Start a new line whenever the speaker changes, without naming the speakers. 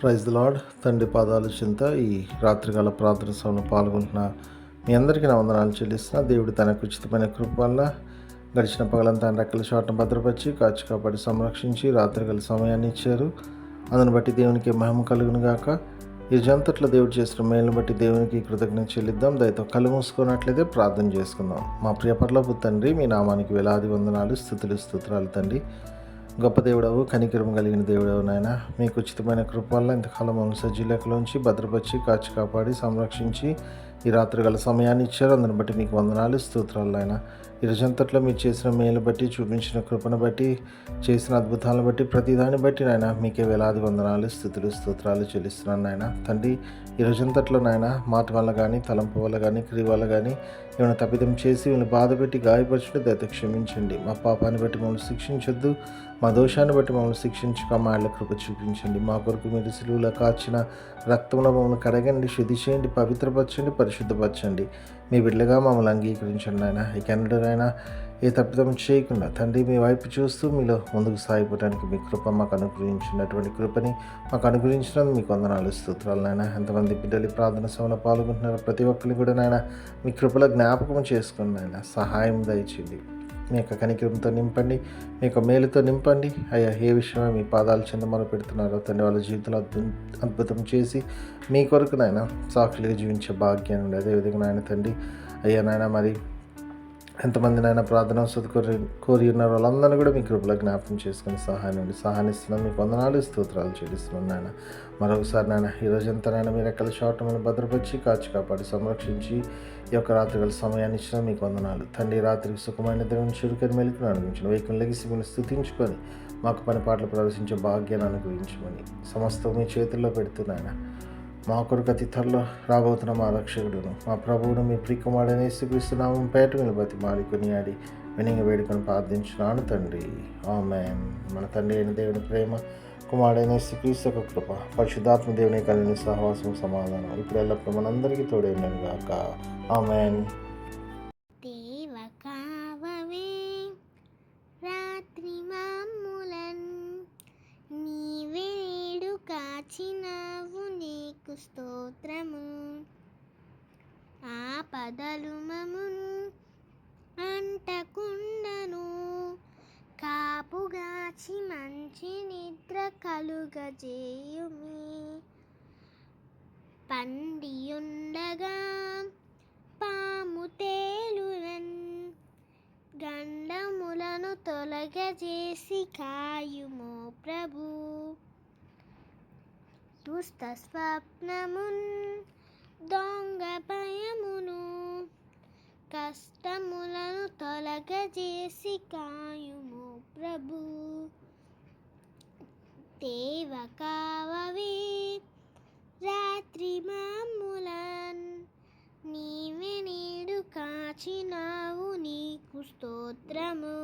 Praise the lord. తండ్రి పాదాల చింత ఈ రాత్రికాల ప్రార్థన సభలో పాల్గొంటున్న మీ అందరికీ నా వందనాలు చెల్లిస్తున్నా. దేవుడు తనకు ఉచితమైన కృప వల్ల గడిచిన పగలంతా ఆయన రెక్కల చాటును భద్రపరిచి కాచి కాపాడి సంరక్షించి రాత్రికాల సమయాన్ని ఇచ్చారు. అందును బట్టి దేవునికి మహిమ కలుగును గాక. ఈ జంతట్లో దేవుడు చేసిన మేలును బట్టి దేవునికి కృతజ్ఞత చెల్లిద్దాం. దయతో కళ్ళు మూసుకున్నట్లయితే ప్రార్థన చేసుకుందాం. మా ప్రియ పరలోకపు తండ్రి, మీ నామానికి వేలాది వందనాలు, స్తుతులు, స్తోత్రాలు తండ్రి. గొప్ప దేవుడవు, కనికరం కలిగిన దేవుడవు నాయన. మీకు ఉచితమైన కృప వల్ల ఇంతకాలం మమ్మల్ని సజీలకలోంచి భద్రపరిచి కాచి కాపాడి సంరక్షించి ఈ రాత్రిగల సమయాన్ని ఇచ్చారు. అందుని బట్టి మీకు వందనాలు, స్తోత్రాలు నాయన. ఈ రోజంతట్లో మీరు చేసిన మేలు బట్టి, చూపించిన కృపను బట్టి, చేసిన అద్భుతాలను బట్టి, ప్రతిదాన్ని బట్టి నాయన మీకే వేలాది వందనాలు, స్తుతులు, స్తోత్రాలు చెల్లిస్తున్నాను నాయన. తండ్రి, ఈ రోజంతట్లో నాయన మాట వల్ల కానీ, తలంపు వల్ల కానీ, క్రియ వల్ల కానీ ఏమైనా తప్పిదం చేసి వీళ్ళని బాధ పెట్టి గాయపరచుంటే దయతో క్షమించండి. మా పాపాన్ని బట్టి మమ్మల్ని శిక్షించొద్దు, మా దోషాన్ని బట్టి మమ్మల్ని శిక్షించక మా ఇళ్ళ కృప చూపించండి. మా కొరకు మీరు సిలువలో కాచిన రక్తంలో మమ్మల్ని కడగండి, శుద్ధి చేయండి, పవిత్రపరచండి, పరిశుద్ధపరచండి. మీ బిడ్డగా మమ్మల్ని అంగీకరించండి ఆయన. ఇక ఎన్నడైనా ఏ తప్పిదం చేయకుండా తండ్రి మీ వైపు చూస్తూ మీలో ముందుకు సాగిపోవడానికి మీ కృప మాకు అనుగ్రహించినటువంటి కృపని మాకు అనుగ్రహించినందుకు మీకు వందనాలు, స్తోత్రాలు నాయన. ఎంతమంది బిడ్డలు ప్రార్థన సభలో పాల్గొంటున్నారు ప్రతి ఒక్కరిని కూడా నాయన మీ కృపలో జ్ఞాపకం చేసుకుని నాయన సహాయం దయచేయండి. మీ యొక్క కనికరంతో నింపండి, మీ యొక్క మేలుతో నింపండి అయ్యా. ఏ విషయమే మీ పాదాలు చెంద మొదలు పెడుతున్నారో తండ్రి వాళ్ళ జీవితంలో అద్భుతం చేసి మీ కొరకు నాయన సాక్షులుగా జీవించే భాగ్యాన్ని ఉండి అదేవిధంగా నాయన తండ్రి అయ్యా నాయన మరి ఎంతమంది నాయన ప్రార్థన వసతి కోరి ఉన్నారు వాళ్ళందరినీ కూడా మీ కృపలో జ్ఞాపకం చేసుకుని సహాయం ఇస్తున్నాను. మీకు వందనాలు, స్తోత్రాలు చెల్లిస్తున్నాను నాయన. మరొకసారి నాయన ఈ రోజంతా నాయన మీరు ఎక్కడ షార్ట్లను భద్రపరిచి కాచి కాపాడి సంరక్షించి ఈ యొక్క రాత్రిగల సమయాన్ని ఇచ్చిన మీకు వందనాలు తండ్రి. రాత్రికి సుఖమైన దేవుని చురుకని మెలుకుని అనుభవించిన వైకుని లెగిసి మీరు స్తుతించుకొని మాకు పని పాటలు ప్రవేశించే భాగ్యాన్ని అనుగ్రహించమని సమస్తం మీ చేతుల్లో పెడుతున్నాయన. మా కొరకు అతి త్వరలో రాబోతున్న మా రక్షకుడును మా ప్రభువును మీ ప్రియకుమారుడైన యేసుక్రీస్తునామం పేట మీద బతిమాలి కొనియాడి వినంగా వేడుకొని ప్రార్థించున్నాను తండ్రి, ఆమేన్. మన తండ్రి అయిన దేవుని ప్రేమ, కుమారుడైన యేసుక్రీస్తు యొక్క కృప, పరిశుద్ధాత్మ దేవుని కలిగిన సహవాసం, సమాధానం ఇప్పుడు ఎల్లప్పుడూ మనందరికీ తోడై ఉన్నది గాక, ఆమేన్.
స్తోత్రము ఆపదలు మమును అంటకుండను కాపుగాచి మంచి నిద్ర కలుగజేయుమి. పండియుండగా పాము తేలునన్ గండములను తొలగజేసి కాయుమో ప్రభు. దుష్ట స్వప్నమున్ దొంగ భయమును కష్టములను తొలగజేసి కాయుము ప్రభు. దేవ కావవే రాత్రి మాములన్ నీవే నేడు కాచినావు నీకు స్తోత్రము.